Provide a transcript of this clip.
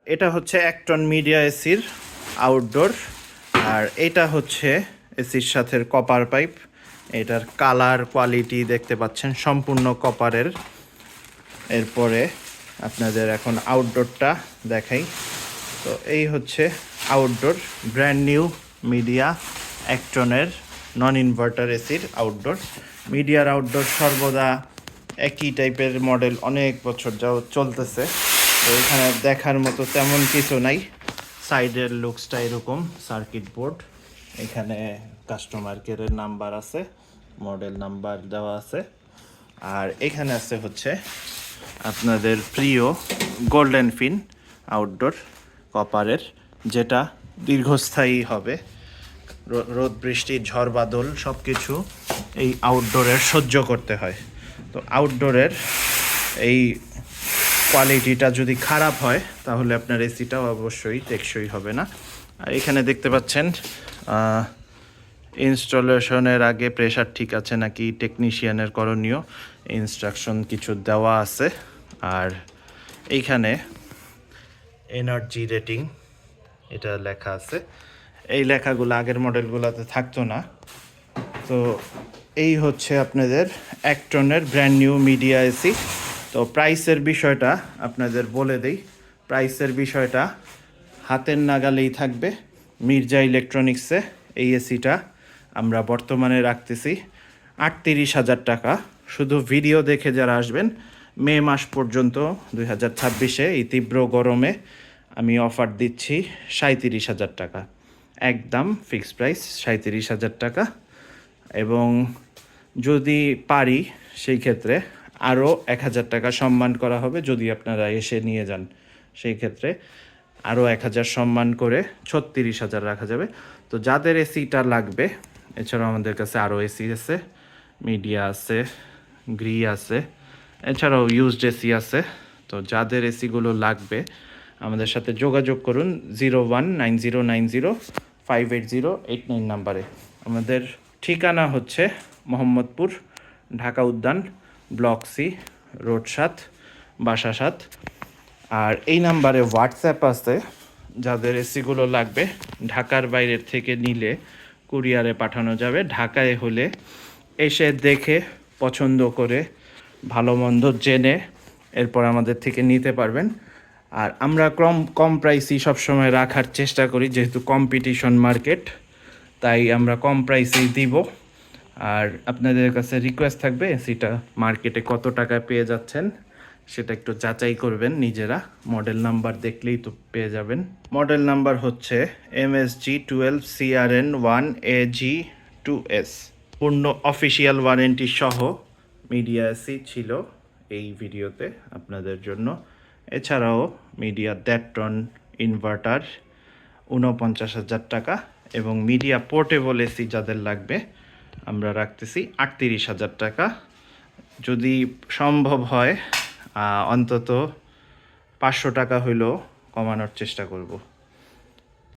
এটা হচ্ছে 1 ton media এসির আউটডোর, আর এটা হচ্ছে এসির সাথে কপার পাইপ। এটার কালার কোয়ালিটি দেখতে পাচ্ছেন সম্পূর্ণ কপারের। এরপরে আপনাদের এখন আউটডোরটা দেখাই। তো এই হচ্ছে আউটডোর, ব্র্যান্ড নিউ মিডিয়া 1 টনের নন ইনভার্টার এসির আউটডোর। মিডিয়ার আউটডোর সর্বদা একই টাইপের মডেল অনেক বছর যাও চলতেছে। তো এখানে দেখার মতো তেমন কিছু নাই। সাইডের লুকসটা এরকম, সার্কিট বোর্ড, এখানে কাস্টমার কেয়ারের নাম্বার আছে, মডেল নাম্বার দেওয়া আছে। আর এখানে আছে হচ্ছে আপনাদের প্রিয় গোল্ডেন ফিন আউটডোর কপারের, যেটা দীর্ঘস্থায়ী হবে। রোদ বৃষ্টি ঝড় বাদল সব কিছু এই আউটডোরের সহ্য করতে হয়। তো আউটডোরের এই কোয়ালিটিটা যদি খারাপ হয় তাহলে আপনার এসিটাও অবশ্যই টেকসই হবে না। আর এখানে দেখতে পাচ্ছেন ইনস্টলেশনের আগে প্রেশার ঠিক আছে নাকি টেকনিশিয়ানের করণীয় ইনস্ট্রাকশন কিছু দেওয়া আছে। আর এইখানে এনার্জি রেটিং এটা লেখা আছে। এই লেখাগুলো আগের মডেলগুলোতে থাকতো না। তো এই হচ্ছে আপনাদের 1 টনের ব্র্যান্ড নিউ মিডিয়া এসি। তো প্রাইসের বিষয়টা আপনাদের বলে দেই। প্রাইসের বিষয়টা হাতের নাগালেই থাকবে। মির্জা ইলেকট্রনিক্সে এই এসিটা আমরা বর্তমানে রাখতেছি 38,000 টাকা। শুধু ভিডিও দেখে যারা আসবেন মে মাস পর্যন্ত 2026-এ এই তীব্র গরমে আমি অফার দিচ্ছি 37,000 টাকা। একদম ফিক্সড প্রাইস 37,000 টাকা। এবং যদি পারি সেই ক্ষেত্রে আরও 1,000 টাকা সম্মান করা হবে যদি আপনারা এসে নিয়ে যান। সেই ক্ষেত্রে আরও 1,000 সম্মান করে 36,000 রাখা যাবে। তো যাদের এসিটা লাগবে, এছাড়াও আমাদের কাছে আরও এসি আছে, মিডিয়া আছে, গ্রি আছে, এছাড়াও ইউজড এসি আছে। তো যাদের এসিগুলো লাগবে আমাদের সাথে যোগাযোগ করুন 019090588089 নাম্বারে। আমাদের ঠিকানা হচ্ছে মোহাম্মদপুর, ঢাকা উদ্যান, ব্লক সি, রোড 7, বাসা 7। আর এই নাম্বারে হোয়াটসঅ্যাপ আছে। যাদের এসিগুলো লাগবে ঢাকার বাইরের থেকে নিলে কুরিয়ারে পাঠানো যাবে। ঢাকায় হলে এসে দেখে পছন্দ করে ভালো মন্দ জেনে এরপর আমাদের থেকে নিতে পারবেন। আর আমরা কম প্রাইসই সবসময় রাখার চেষ্টা করি, যেহেতু কম্পিটিশন মার্কেট, তাই আমরা কম প্রাইসেই দিব। আর আপনাদের কাছে রিকোয়েস্ট থাকবে এসিটা মার্কেটে কত টাকায় পেয়ে যাচ্ছেন সেটা একটু যাচাই করবেন নিজেরা। মডেল নাম্বার দেখলেই তো পেয়ে যাবেন। মডেল নাম্বার হচ্ছে MSG12CRN1AG2S। পূর্ণ অফিসিয়াল ওয়ারেন্টি সহ মিডিয়া এসি ছিল এই ভিডিওতে আপনাদের জন্য। এছাড়াও মিডিয়া 1.5 টন ইনভার্টার 49,000 টাকা, এবং মিডিয়া পোর্টেবল এসি যাদের লাগবে আমরা রাখতেছি 38,000 টাকা। যদি সম্ভব হয় অন্তত 500 টাকা হইলেও কমানোর চেষ্টা করব।